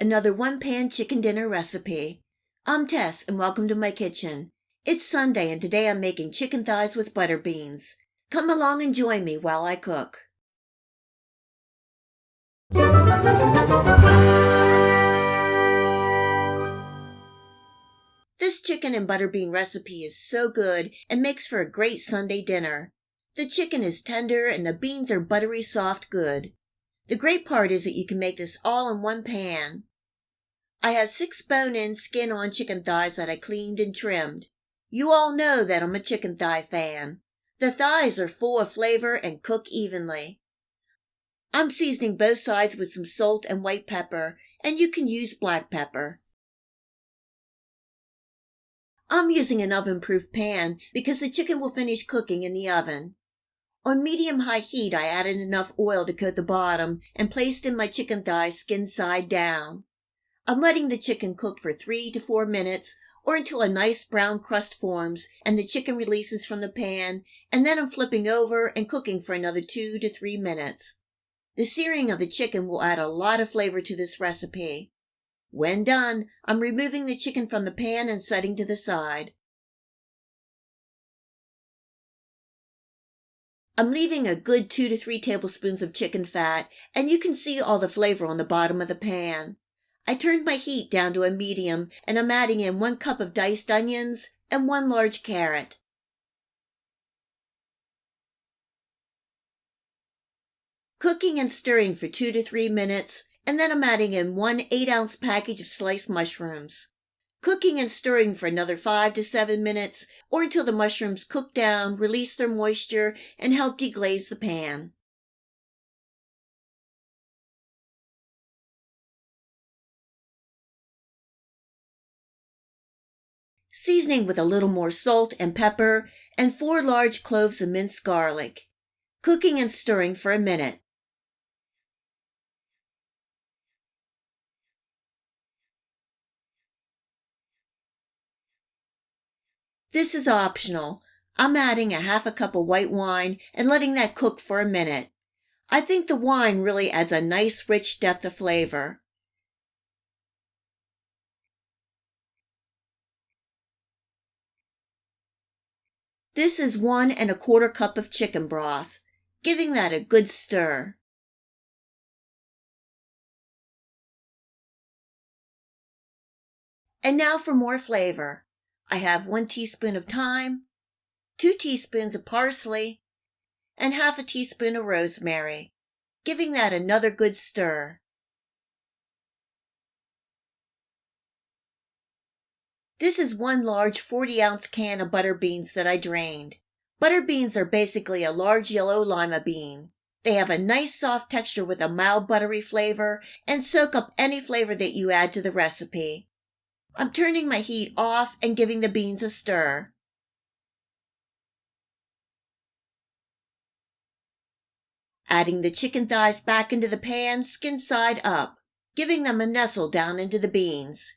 another one-pan chicken dinner recipe. I'm Tess and welcome to my kitchen. It's Sunday and today I'm making chicken thighs with butter beans. Come along and join me while I cook. This chicken and butter bean recipe is so good and makes for a great Sunday dinner. The chicken is tender and the beans are buttery soft good. The great part is that you can make this all in one pan. I have 6 bone-in, skin-on chicken thighs that I cleaned and trimmed. You all know that I'm a chicken thigh fan. The thighs are full of flavor and cook evenly. I'm seasoning both sides with some salt and white pepper, and you can use black pepper. I'm using an oven-proof pan because the chicken will finish cooking in the oven. On medium-high heat, I added enough oil to coat the bottom and placed in my chicken thighs skin side down. I'm letting the chicken cook for 3 to 4 minutes or until a nice brown crust forms and the chicken releases from the pan, and then I'm flipping over and cooking for another 2 to 3 minutes. The searing of the chicken will add a lot of flavor to this recipe. When done, I'm removing the chicken from the pan and setting to the side. I'm leaving a good 2 to 3 tablespoons of chicken fat, and you can see all the flavor on the bottom of the pan. I turned my heat down to a medium, and I'm adding in 1 cup of diced onions and 1 large carrot. Cooking and stirring for 2 to 3 minutes, and then I'm adding in 1 8-ounce package of sliced mushrooms. Cooking and stirring for another 5 to 7 minutes or until the mushrooms cook down, release their moisture, and help deglaze the pan. Seasoning with a little more salt and pepper and 4 large cloves of minced garlic. Cooking and stirring for a minute. This is optional. I'm adding a half a cup of white wine and letting that cook for a minute. I think the wine really adds a nice rich depth of flavor. This is 1 1/4 cup of chicken broth, giving that a good stir. And now for more flavor. I have 1 teaspoon of thyme, 2 teaspoons of parsley, and half a teaspoon of rosemary, giving that another good stir. This is 1 large 40-ounce can of butter beans that I drained. Butter beans are basically a large yellow lima bean. They have a nice soft texture with a mild buttery flavor and soak up any flavor that you add to the recipe. I'm turning my heat off and giving the beans a stir. Adding the chicken thighs back into the pan, skin side up, giving them a nestle down into the beans.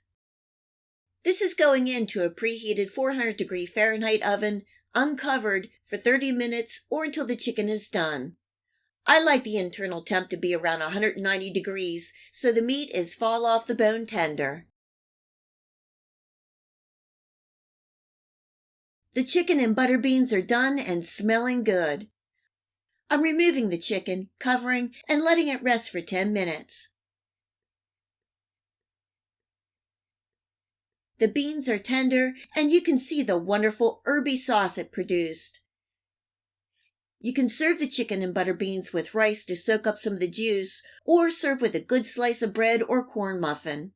This is going into a preheated 400-degree Fahrenheit oven, uncovered, for 30 minutes or until the chicken is done. I like the internal temp to be around 190 degrees so the meat is fall off the bone tender. The chicken and butter beans are done and smelling good. I'm removing the chicken, covering, and letting it rest for 10 minutes. The beans are tender, and you can see the wonderful herby sauce it produced. You can serve the chicken and butter beans with rice to soak up some of the juice, or serve with a good slice of bread or corn muffin.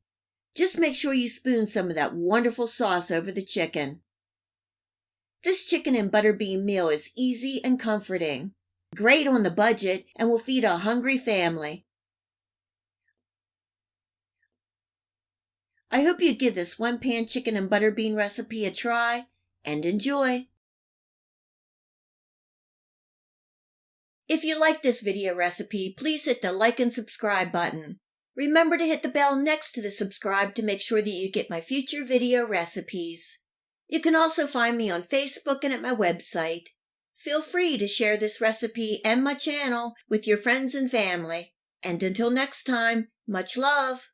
Just make sure you spoon some of that wonderful sauce over the chicken. This chicken and butter bean meal is easy and comforting. Great on the budget and will feed a hungry family. I hope you give this one-pan chicken and butter bean recipe a try and enjoy. If you like this video recipe, please hit the like and subscribe button. Remember to hit the bell next to the subscribe to make sure that you get my future video recipes. You can also find me on Facebook and at my website. Feel free to share this recipe and my channel with your friends and family. And until next time, much love!